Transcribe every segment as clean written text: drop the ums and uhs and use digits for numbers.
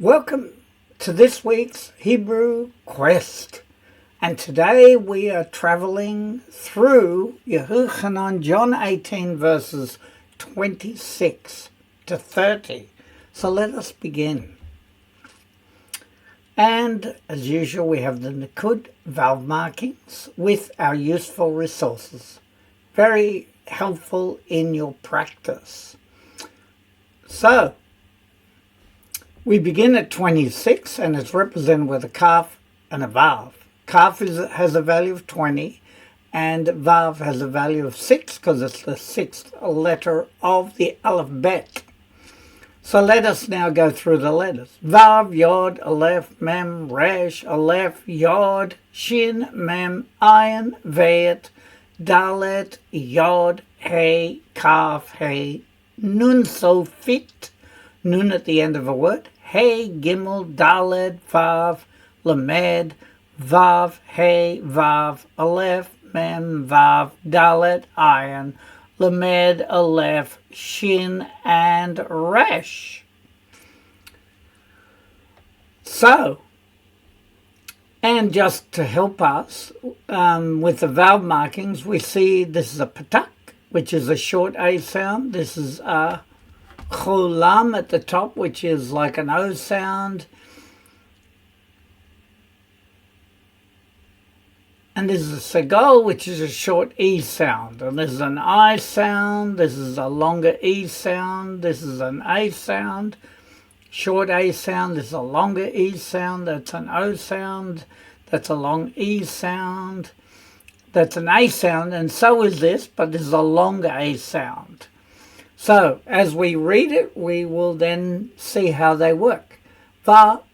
Welcome to this week's Hebrew Quest. And today we are traveling through Yehochanan, John 18 verses 26 to 30. So let us begin. And as usual, we have the Nikud valve markings with our useful resources. Very helpful in your practice. So, we begin at 26 and it's represented with a kaf and a vav. Kaf has a value of 20 and vav has a value of 6 because it's the sixth letter of the alphabet. So let us now go through the letters. Vav, Yod, Aleph, Mem, Resh, Aleph, Yod, Shin, Mem, Ayin, Vet, Dalet, Yod, Hey, Kaf, Hey, Nun Sofit, Nun at the end of a word, Hey, Gimel, Dalet, Vav, Lamed, Vav, Hey, Vav, Aleph, Mem, Vav, Dalet, Ayin, Lamed, Aleph, Shin, and Resh. So, and just to help us with the vowel markings, we see this is a patak, which is a short A sound. This is a cholam at the top, which is like an O sound. And this is a segol, which is a short E sound. And this is an I sound. This is a longer E sound. This is an A sound. Short A sound. This is a longer E sound. That's an O sound. That's a long E sound. That's an A sound. And so is this, but this is a longer A sound. So, as we read it, we will then see how they work. Va-yo-mer.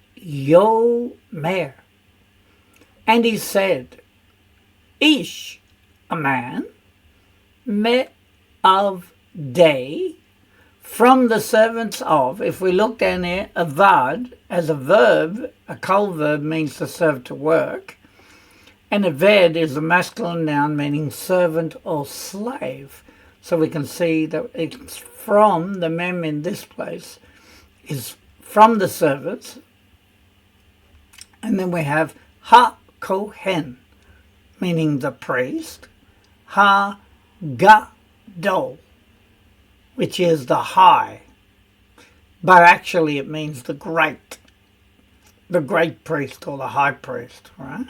And he said, Ish, a man, me of day, from the servants of. If we look down here, avad, as a verb, a kol verb means to serve to work, and aved is a masculine noun meaning servant or slave. So we can see that it's from, the mem in this place is from the servants. And then we have ha-kohen, meaning the priest, ha-gadol, which is the high, but actually it means the great priest or the high priest, right?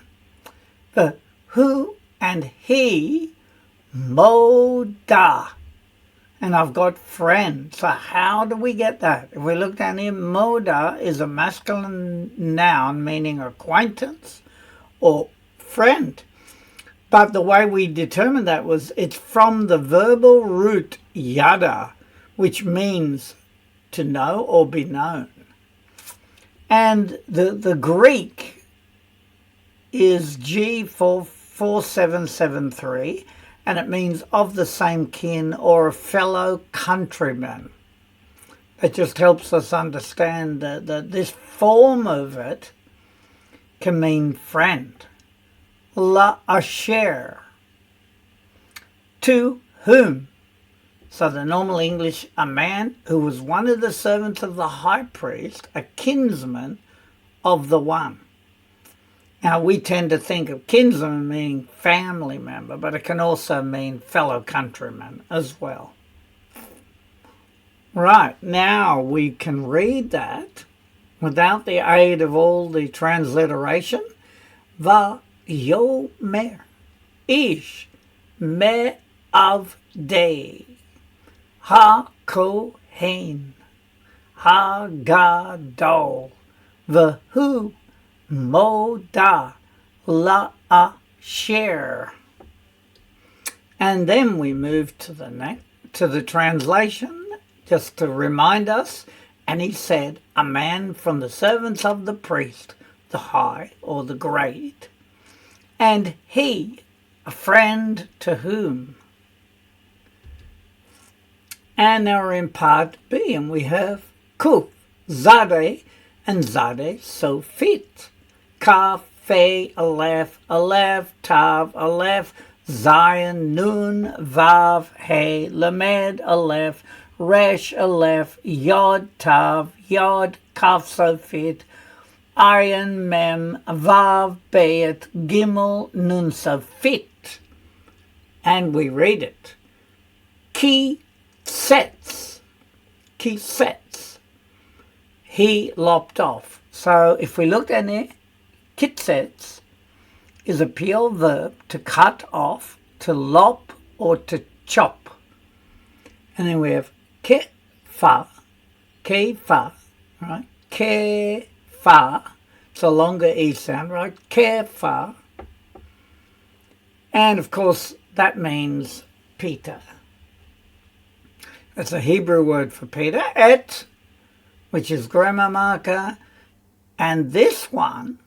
The who and he, moda, and I've got friend. So how do we get that? If we look down here, moda is a masculine noun meaning acquaintance or friend. But the way we determined that was it's from the verbal root yada, which means to know or be known. And the Greek is G4773, and it means of the same kin or a fellow countryman. It just helps us understand that this form of it can mean friend. La asher, to whom. So the normal English, a man who was one of the servants of the high priest, a kinsman of the one. Now we tend to think of kinsman meaning family member, but it can also mean fellow countryman as well. Right, now we can read that without the aid of all the transliteration. Va-yo-mer, ish, me of day, ha-kohen, ha-gadol, v'hu, moda, la-asher. And then we move to the translation, just to remind us. And he said, a man from the servants of the priest, the high or the great, and he, a friend to whom. And now we're in part B, and we have Kuf, Zadeh, and Zadeh Sofit. Kaf, Fe, Aleph, Aleph, Tav, Aleph, Zion, Nun, Vav, He, Lamed, Aleph, resh aleph, yod tav, yod kaf sofit, ayin mem, vav bet, gimel nun sofit. And we read it. Ki sets. Ki sets. He lopped off. So if we looked at it, kitsets is a pure verb to cut off, to lop, or to chop. And then we have kefa, right? Kefa. It's a longer E sound, right? Kefa. And of course, that means Peter. That's a Hebrew word for Peter. Et, which is grammar marker. And this one,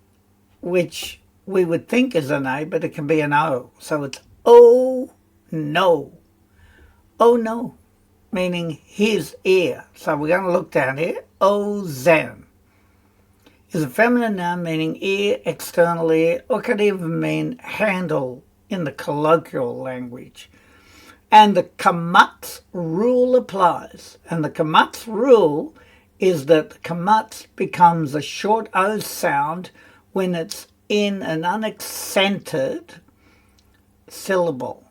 which we would think is an A, but it can be an O. So it's oh no. Oh no, meaning his ear. So we're going to look down here. Ozen is a feminine noun meaning ear, external ear, or could even mean handle in the colloquial language. And the kamatz rule applies. And the kamatz rule is that the kamatz becomes a short O sound when it's in an unaccented syllable,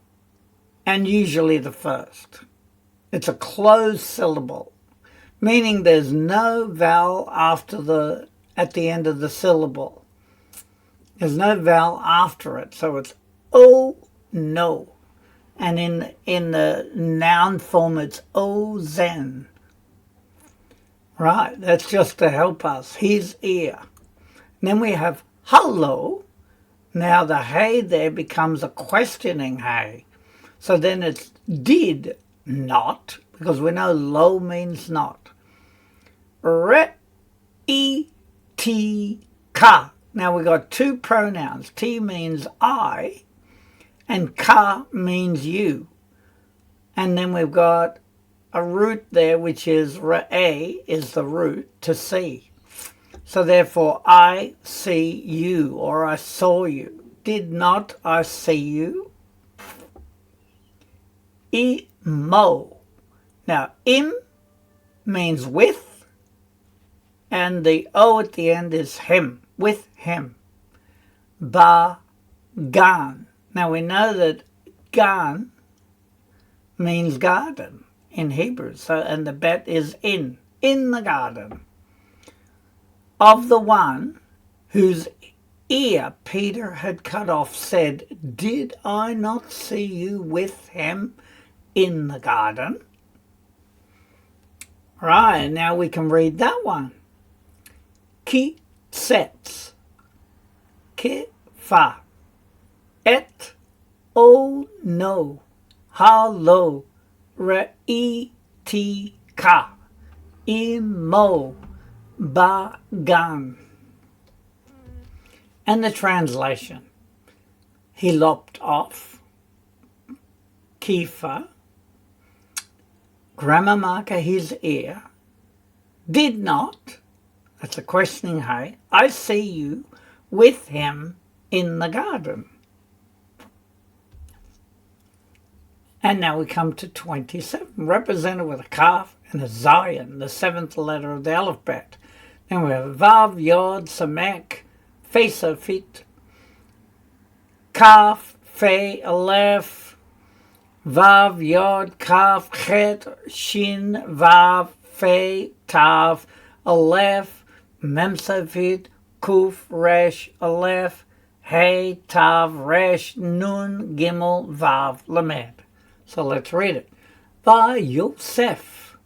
and usually the first. It's a closed syllable, meaning there's no vowel at the end of the syllable. There's no vowel after it, so it's oh no. And in the noun form, it's ozen. Right, that's just to help us. His ear. And then we have hello. Now the hey there becomes a questioning hey. So then it's did not, because we know lo means not. Re-e-ti-ka. Now we've got two pronouns. Ti means I, and ka means you. And then we've got a root there, which is re'e, is the root to see. So therefore, I see you, or I saw you. Did not I see you? Imo. Now, im means with, and the O at the end is him, with him. Ba-gan. Now, we know that gan means garden in Hebrew, and the bet is in the garden. Of the one whose ear Peter had cut off, said, did I not see you with him in the garden? Right, now we can read that one. Ki sets, kefa, et, oh no, halo, re-i-ti-ka, imo, ba-gan. And the translation. He lopped off. Kepha. Grammar marker his ear. Did not. That's a questioning hey. I see you with him in the garden. And now we come to 27, represented with a kaf and a zayin, the seventh letter of the alphabet. Then we have vav, yod, samek, fe, sofit, kaf, fe, aleph, vav, yod, kaf, chet, shin, vav, fe, tav, aleph, mem, sofit, kuf, resh, aleph, hey, tav, resh, nun, gimel, vav, lamed. So let's read it. Va Yosef.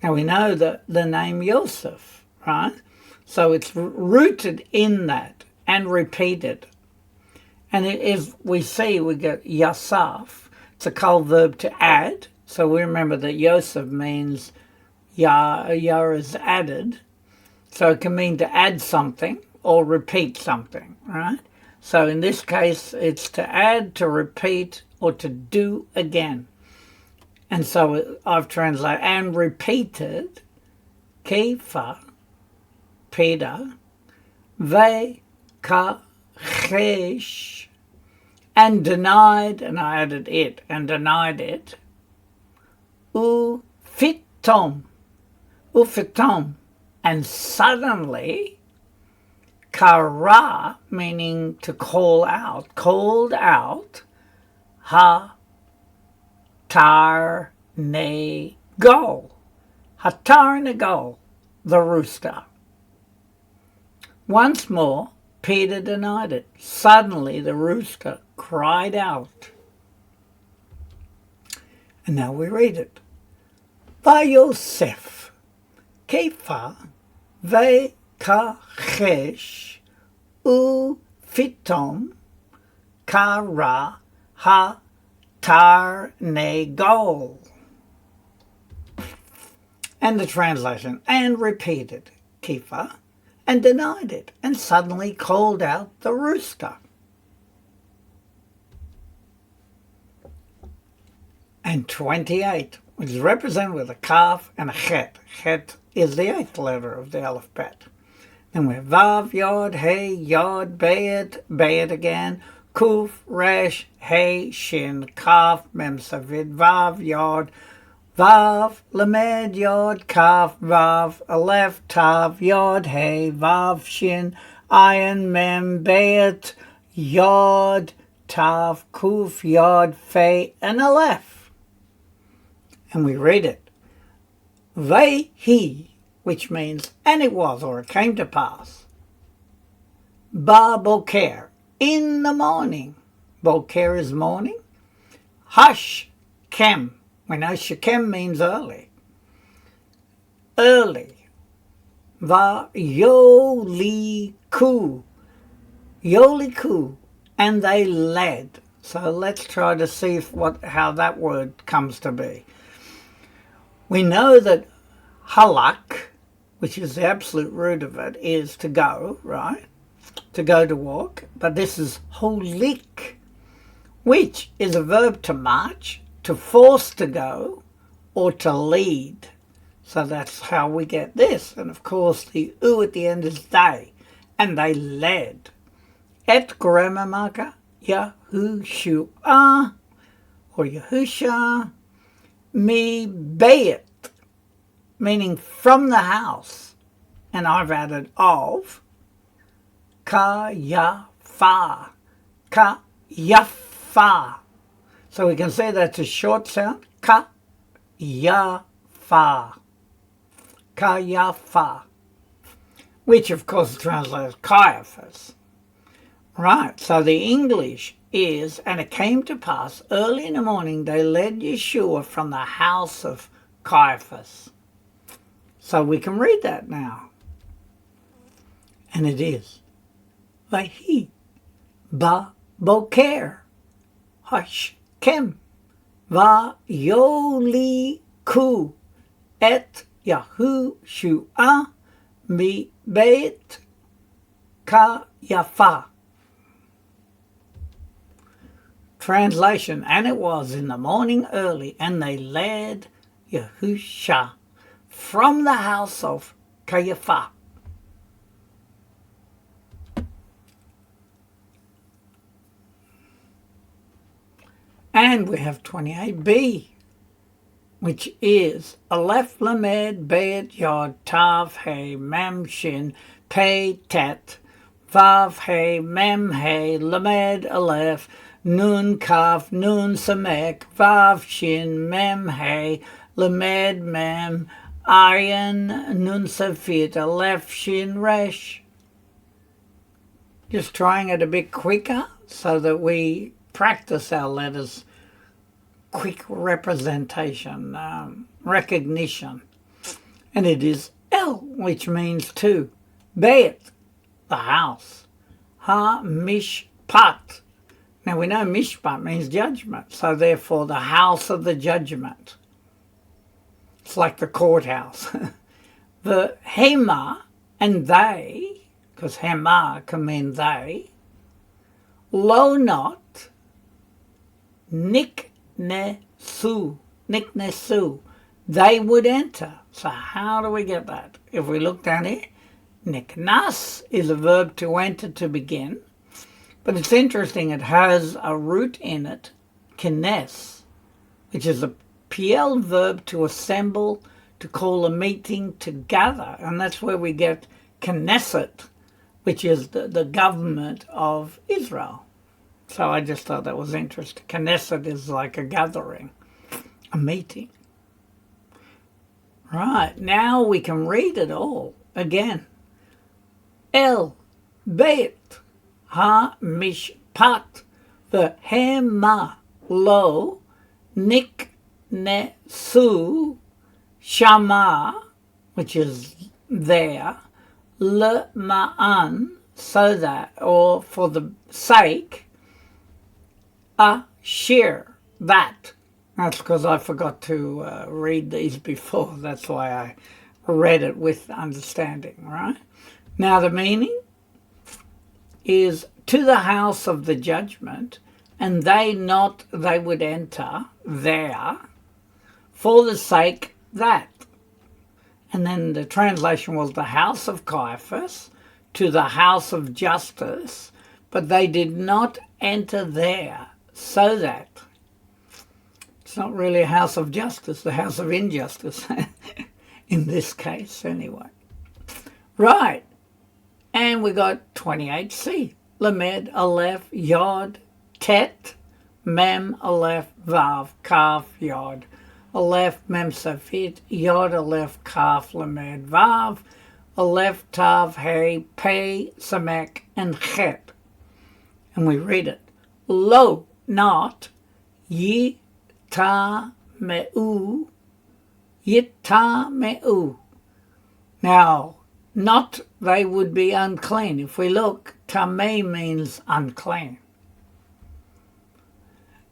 Now we know the name Yosef, right? So it's rooted in that and repeated. And we get Yasaf. It's a kal verb to add. So we remember that Yosef means ya is added. So it can mean to add something or repeat something, right? So in this case, it's to add, to repeat, or to do again. And so I've translated, and repeated, Kepha, Peter, ve kachesh, and denied, and I added it, and denied it, Fitom, ufitom, and suddenly, kara, meaning to call out, called out, ha tar ne go, hatar negol, the rooster. Once more, Peter denied it. Suddenly, the rooster cried out. And now we read it. Yosef Kepha vekachesh ufitom kara hatar negol. And the translation, and repeated Kepha, and denied it, and suddenly called out the rooster. And 28, which is represented with a kaf and a chet. Chet is the 8th letter of the alphabet. Then we have vav, yod, hey, yod, bayit, bayit again, kuf, resh, hey, shin, kaf, mem, savid, vav, yod, vav, lamed, yod, kaf, vav, aleph, tav, yod, hey, vav, shin, ayin, mem, bayit, yod, tav, kuf, yod, fe, and aleph. And we read it. Vehi, which means, and it was, or it came to pass. Ba boker, in the morning. Boker is morning. Hash kem. We know shekem means early. Early. Va yoliku. Yoliku. And they led. So let's try to see how that word comes to be. We know that halak, which is the absolute root of it, is to go, right? To go to walk. But this is holik, which is a verb to march, to force to go, or to lead. So that's how we get this. And of course the u at the end is they. And they led. Et grammar marker, Yahushua, or Yahusha, mi bayit, meaning from the house, and I've added of, ka yafa, so we can say that's a short sound, ka yafa, which of course translates Caiaphas. Right, so the English is, and it came to pass, early in the morning they led Yeshua from the house of Caiaphas. So we can read that now. And it is, Vahi ba boker hashkem va yoli ku et Yahushua mi beit Kayafa. Translation, and it was in the morning early, and they led Yahusha from the house of Kepha. And we have 28b, which is Aleph Lamed Beit Yod Tav He Mem Shin Pei Tet Vav He Mem He Lamed Aleph Nun Kaf Nun Samek Vav Shin Mem He Lamed Mem Ayin Nun Safit Aleph Shin Resh. Just trying it a bit quicker so that we practice our letters. Quick representation, recognition. And it is El, which means two. Beit, the house. Ha mishpat. Now we know mishpat means judgment, so therefore the house of the judgment. It's like the courthouse. The hema and they, because hema can mean they, lo not, niknesu, they would enter. So how do we get that? If we look down here, niknas is a verb to enter, to begin. But it's interesting, it has a root in it, kines, which is a PL verb to assemble, to call a meeting, to gather. And that's where we get Knesset, which is the government of Israel. So I just thought that was interesting. Knesset is like a gathering, a meeting. Right, now we can read it all again. El Beit HaMishpat V'Hema Lo Niknesu Shama, which is there, L'Ma'an, so that, or for the sake, Ashir, that. That's because I forgot to read these before. That's why I read it with understanding, right? Now the meaning is to the house of the judgment, and they would enter there for the sake that. And then the translation was the house of Caiaphas to the house of justice, but they did not enter there so that. It's not really a house of justice, the house of injustice, in this case anyway. Right, and we got 28c. Lamed, Aleph, Yod, Tet, Mem, Aleph, Vav, Kaf, Yod. Aleph, Mem, Safit, Yod, Aleph, Kaf, Lamed, Vav, Aleph, Tav, Hey, Pei, Samek, and Chet. And we read it. Lo, not, Yi, Ta, Me'u, Yita, Me'u. Now, not they would be unclean. If we look, Tameh means unclean.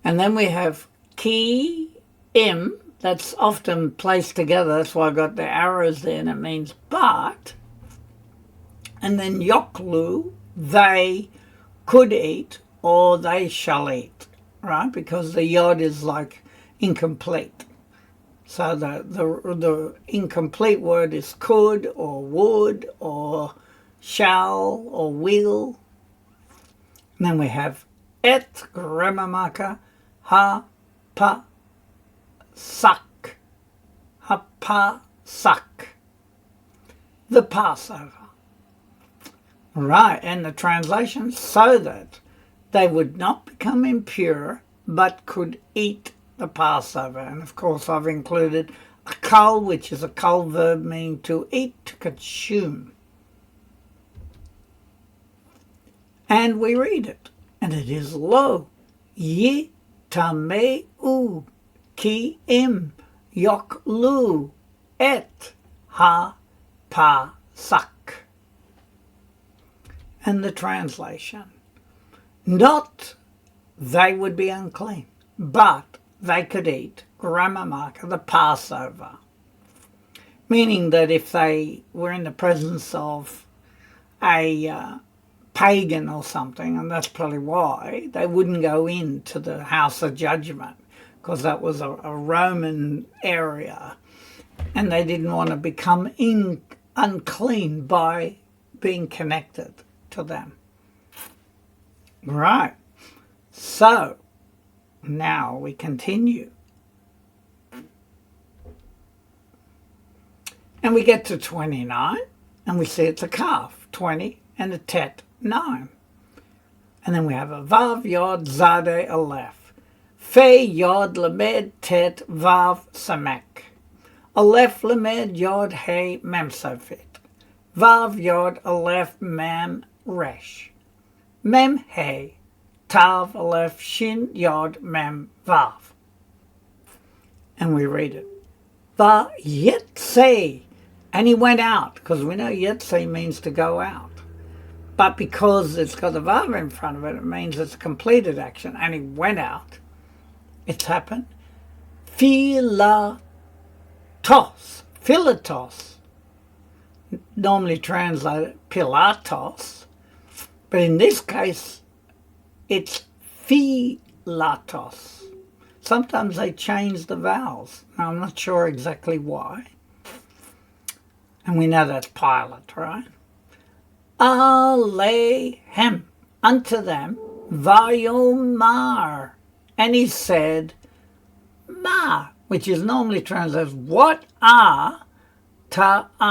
And then we have Ki, Im, that's often placed together. That's why I got the arrows there, and it means but. And then Yoklu, they could eat or they shall eat, right? Because the Yod is like incomplete. So the incomplete word is could or would or shall or will. And then we have et, grammar marker, ha, pa, sak, ha, pa, sak, the Passover. Right, and the translation, so that they would not become impure, but could eat the Passover. And of course I've included a kal, which is a kal verb meaning to eat, to consume. And we read it, and it is lo, yi tameu, ki im, yoklu, et ha pasak. And the translation, not they would be unclean, but they could eat, grammar marker, the Passover. Meaning that if they were in the presence of a pagan or something, and that's probably why, they wouldn't go into the house of judgment, because that was a Roman area, and they didn't want to become unclean by being connected to them. Right, so now we continue. And we get to 29, and we see it's a calf, 20, and a tet, 9. And then we have a vav, yod, zade, aleph. Fe, yod, lamed, tet, vav, samek. Aleph, lamed, yod, hey, mem, sofit. Vav, yod, aleph, mem, resh. Mem, hey, tav, aleph, shin, yod, mem, vav. And we read it. Va, yetse. And he went out, because we know yetse means to go out. But because it's got the vav in front of it, it means it's a completed action. And he went out. It's happened. Philatos. Philatos. Normally translated Pilatos. But in this case, it's Philatos. Sometimes they change the vowels. Now, I'm not sure exactly why. And we know that's Pilate, right? Alehem, unto them, Vayomar. And he said, Ma, which is normally translated, what are ta'ashimu,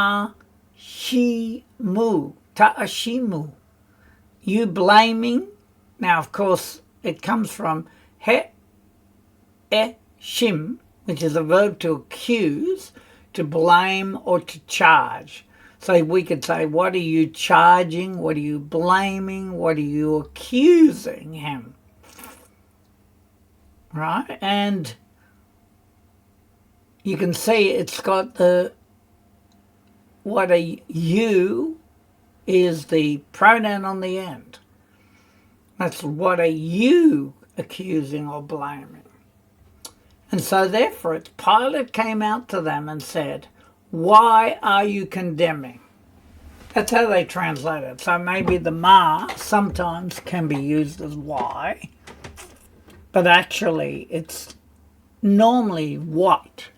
you blaming? Now, of course, it comes from he'eshim, which is a verb to accuse, to blame, or to charge. So we could say, what are you charging? What are you blaming? What are you accusing him? Right? And you can see it's got what a you is the pronoun on the end. That's what are you accusing or blaming? And so therefore Pilate came out to them and said, why are you condemning? That's how they translate it. So maybe the ma sometimes can be used as why, but actually it's normally what.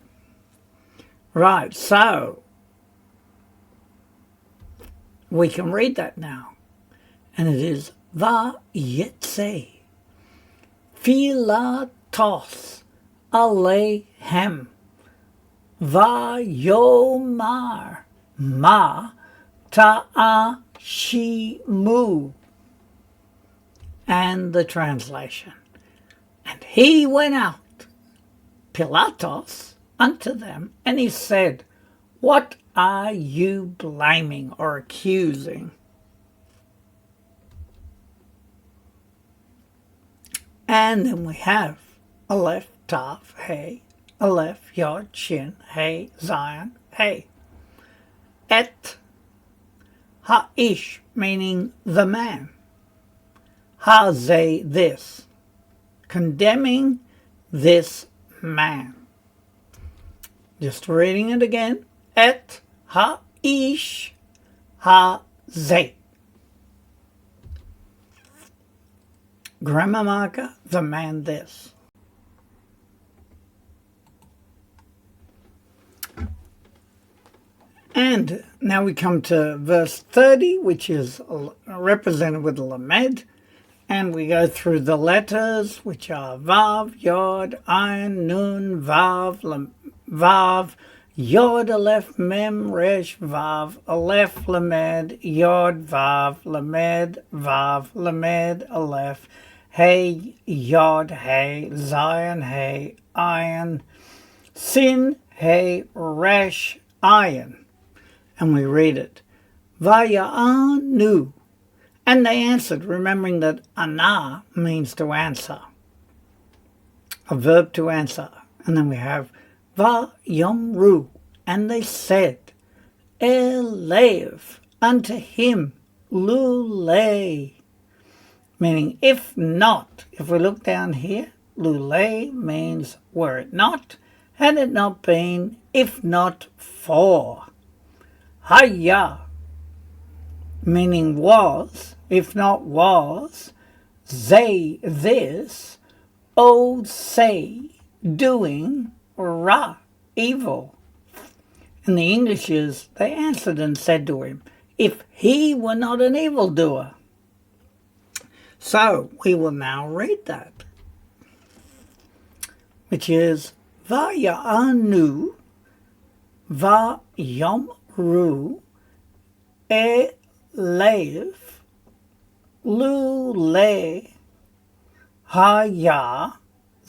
Right, so we can read that now. And it is vayetze Philatos Alehem Vayomar Ma Ta'ashimu. And the translation. And he went out, Pilatos, unto them, and he said, what are you blaming or accusing? And then we have Aleph, Tav, Hey, Aleph, Yod, Shin, Hey, Zion, Hey. Et Ha'ish, meaning the man. Haze, this. Condemning this man. Just reading it again. Et ha'ish haze. Grammar marker, the man this. And now we come to verse 30, which is represented with lamed. And we go through the letters, which are Vav, Yod, Ayin, Nun, Vav, Yod, Aleph, Mem, Resh, Vav, Aleph, Lamed, Yod, Vav, Lamed, Vav, Lamed, Aleph, Hey, Yod, Hey, Zion, Hey, Ayin, Sin, Hey, Resh, Ayin. And we read it. Vaya'anu. And they answered, remembering that ana means to answer, a verb to answer. And then we have vayomru, and they said, elev, unto him, lule, meaning if not. If we look down here, lule means were it not, had it not been, if not for. Haya, meaning was, if not was, they, this, o, say, doing, ra, evil. And the English is, they answered and said to him, if he were not an evildoer. So we will now read that, which is, vaya'anu, vayomru, elev, lule, haya,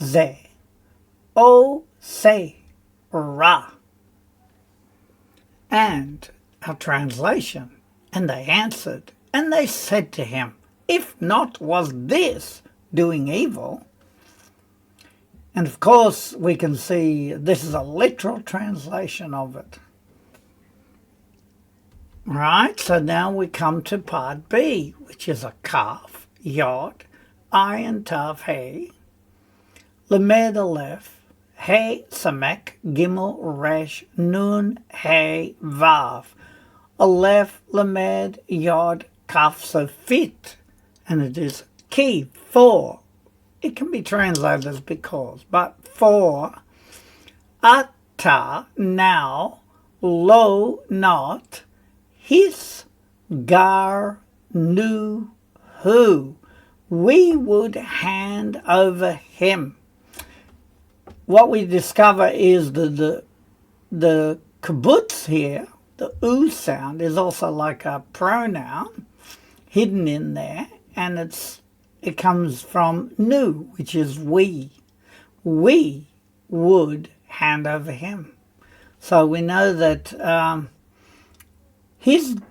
ze, o, se, ra. And our translation, and they answered, and they said to him, if not was this doing evil. And of course we can see this is a literal translation of it. Right, so now we come to part B, which is a kaf, yod, ayin, tav, hey, lamed, aleph, hey, samek, gimel, resh, nun, hey, vav, aleph, lamed, yod, kaf, so fit, and it is ki, for. It can be translated as because, but for, ata, now, lo, not, his, gar, nu, who, we would hand over him. what we discover is the kibbutz here, the U sound, is also like a pronoun hidden in there, and it comes from nu, which is we. We would hand over him. So we know that his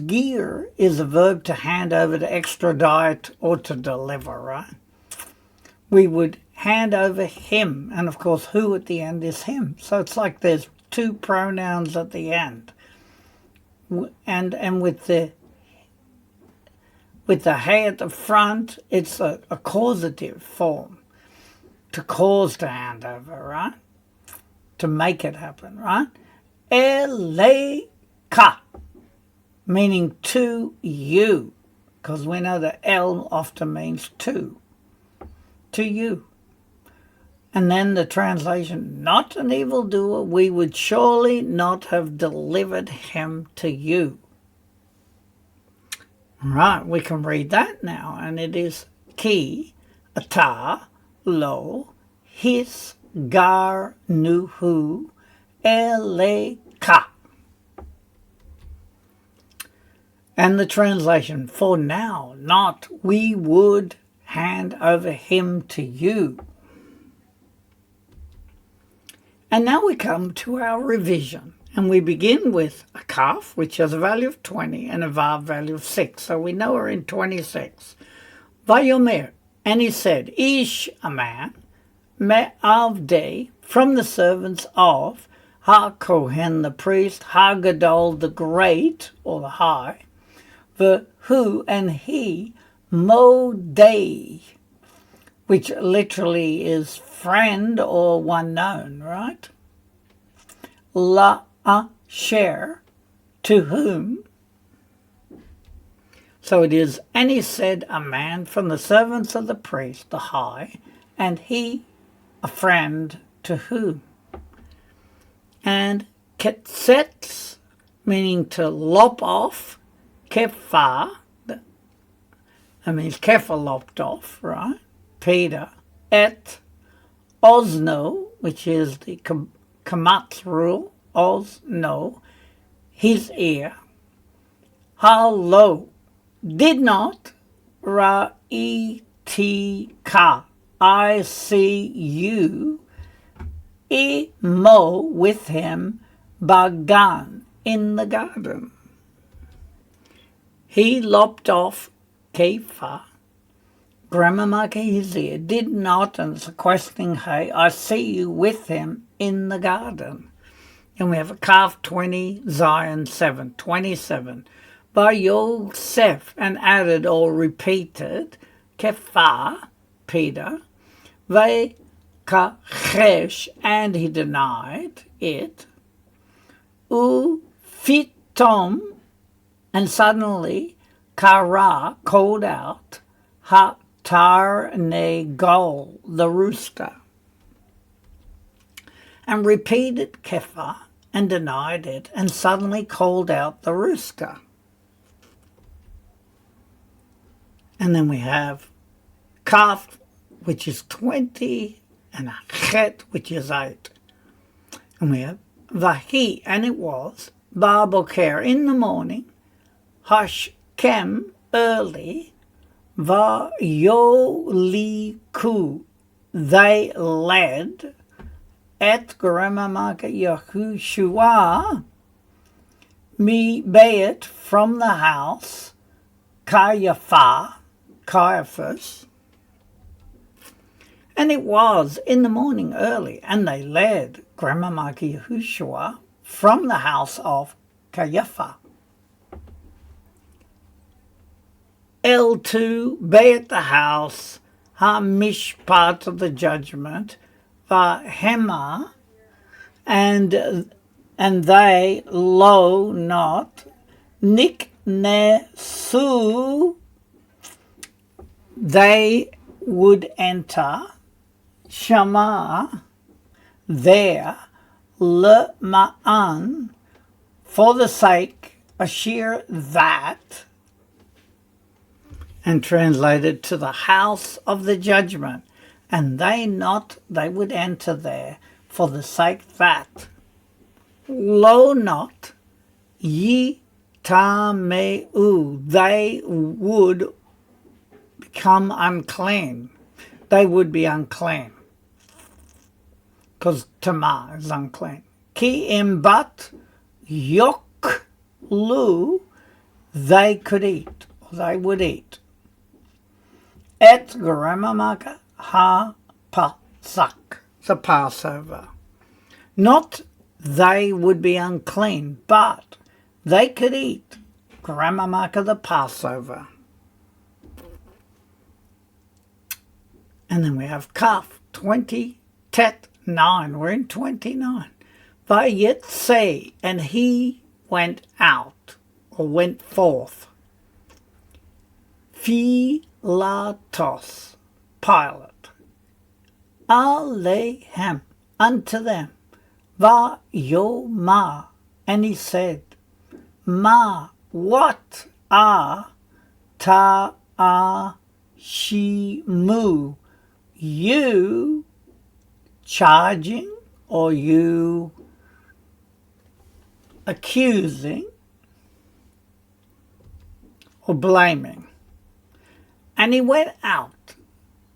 gear is a verb to hand over, to extradite, or to deliver, right? We would hand over him, and of course who at the end is him. So it's like there's two pronouns at the end, and with the hey at the front, it's a causative form, to cause to hand over, right? To make it happen, right? Eleka, meaning to you, because we know that El often means to you. And then the translation, not an evildoer, we would surely not have delivered him to you. Right, we can read that now, and it is ki, ata, lo, his, gar, nuhu, eleka. And the translation, for now, not we would hand over him to you. And now we come to our revision, and we begin with a kaf, which has a value of 20, and a vav value of 6. So we know we're in 26. Vayomer, and he said, Ish, a man, me'avdei, from the servants of Ha-Kohen, the priest, Ha-Gadol, the great, or the high, the who, and he, Modei, which literally is friend or one known, right? La-asher, to whom. So it is, and he said, a man from the servants of the priest, the high, and he, a friend, to whom. And ketzetz, meaning to lop off, Kepha, that means Kepha lopped off, right? Peter, et ozno, which is the kamatz rule, ozno, his ear, halo, did not, ra'iti-ka, I see you, imo, with him, bagan, in the garden. He lopped off Kepha, grammar marker his ear, did not, and it's a questioning, hey, I see you with him in the garden. And we have a kaf 20, Zion 7, 27. By Yosef, and added or repeated, Kepha, Peter, Kachesh, and he denied it, Fitom, and suddenly Kara called out, Hatar-negol, the rooster, and repeated Kepha, and denied it, and suddenly called out the rooster. And then we have Kaf, which is 20, and a Chet, which is 8. And we have Vahi, and it was, Bar-Boker, in the morning, Hashkem, early, Vayoliku, they led, et grammar marker Yahushua, mi beit, from the house, Caiaphas, and it was in the morning early, and they led, grammar marker Yahushua, from the house of Caiaphas. L2, be at the house, ha-mishpat, of the judgment, va-hema, and they, lo, not, niknesu, they would enter, shama, there, le-ma'an, for the sake, ashir, that, and translated to the house of the judgment. and they would enter there for the sake that, lo not, ye tameu, they would become unclean. They would be unclean. Because tama is unclean. Ki imbat yoklu, they could eat, or they would eat. Et gramamaka ha pasak, the Passover. Not they would be unclean, but they could eat gramamaka, the Passover. And then we have Kaf 20 Tet 9. We're in 29. Vayetze, and he went out, or went forth. Philatos, Pilate. Alehem, unto them. Vayomar, and he said, Ma, what are ta'ashimu, you charging, or you accusing, or blaming? And he went out,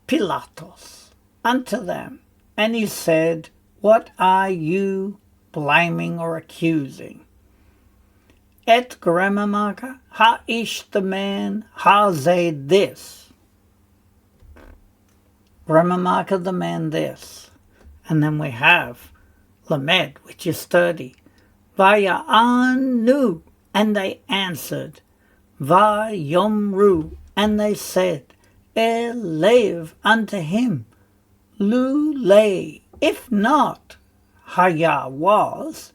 Pilatus, unto them, and he said, what are you blaming or accusing? Et gramamaka, ha-ish, the man, ha-ze, this. Gramamaka, the man, this. And then we have Lamed, which is 30. Vaya'anu, and they answered. Vayomru, and they said, Elev, unto him. Lule, if not, Haya was,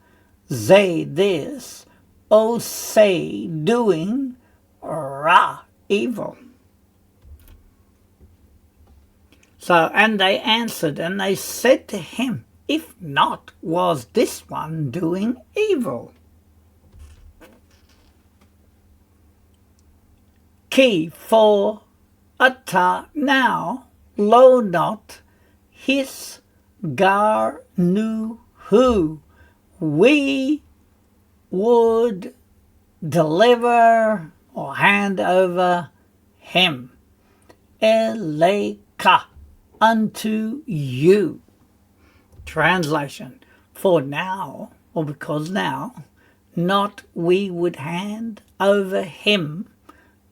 Ze, this, O say, doing, Ra, evil. So, and they answered, and they said to him, if not, was this one doing evil? Ki, for ata, now, lo not, his gar nu hu, we would deliver or hand over him. Eleka, unto you. Translation, for now, or because now, not we would hand over him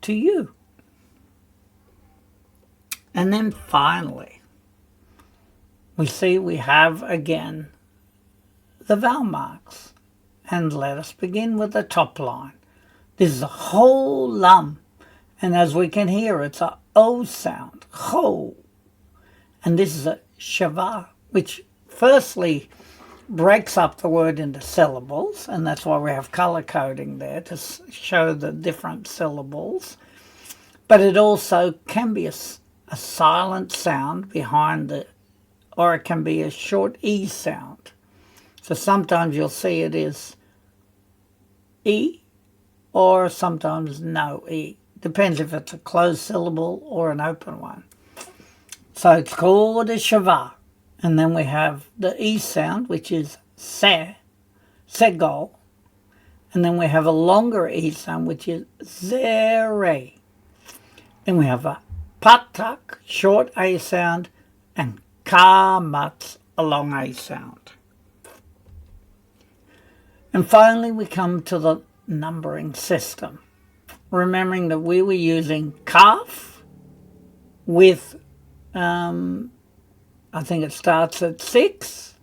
to you. And then finally, we see we have again the vowel marks. And let us begin with the top line. This is a whole lum, and as we can hear, it's a O sound, ho. And this is a shava, which firstly breaks up the word into syllables, and that's why we have color coding there to show the different syllables. But it also can be a silent sound behind the, or it can be a short E sound. So sometimes you'll see it is E, or sometimes no E. Depends if it's a closed syllable or an open one. So it's called a shava. And then we have the E sound, which is se, segol. And then we have a longer E sound, which is zere. Then we have a patak, short A sound, and kamat, a long A sound. And finally, we come to the numbering system. Remembering that we were using kaf with, I think it starts at 6,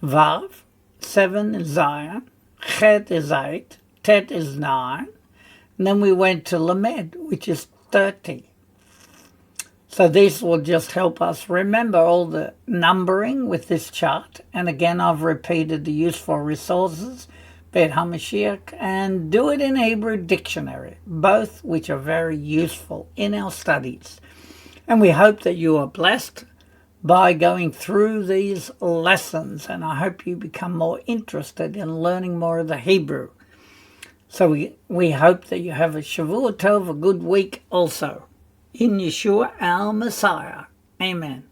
vav, 7 is zion, chet is 8, tet is 9, and then we went to lamed, which is 30. So this will just help us remember all the numbering with this chart. And again, I've repeated the useful resources, Bet HaMashiach, and Do It in Hebrew Dictionary, both which are very useful in our studies. And we hope that you are blessed by going through these lessons, and I hope you become more interested in learning more of the Hebrew. So we hope that you have a Shavua Tov, a good week also. In Yeshua, our Messiah. Amen.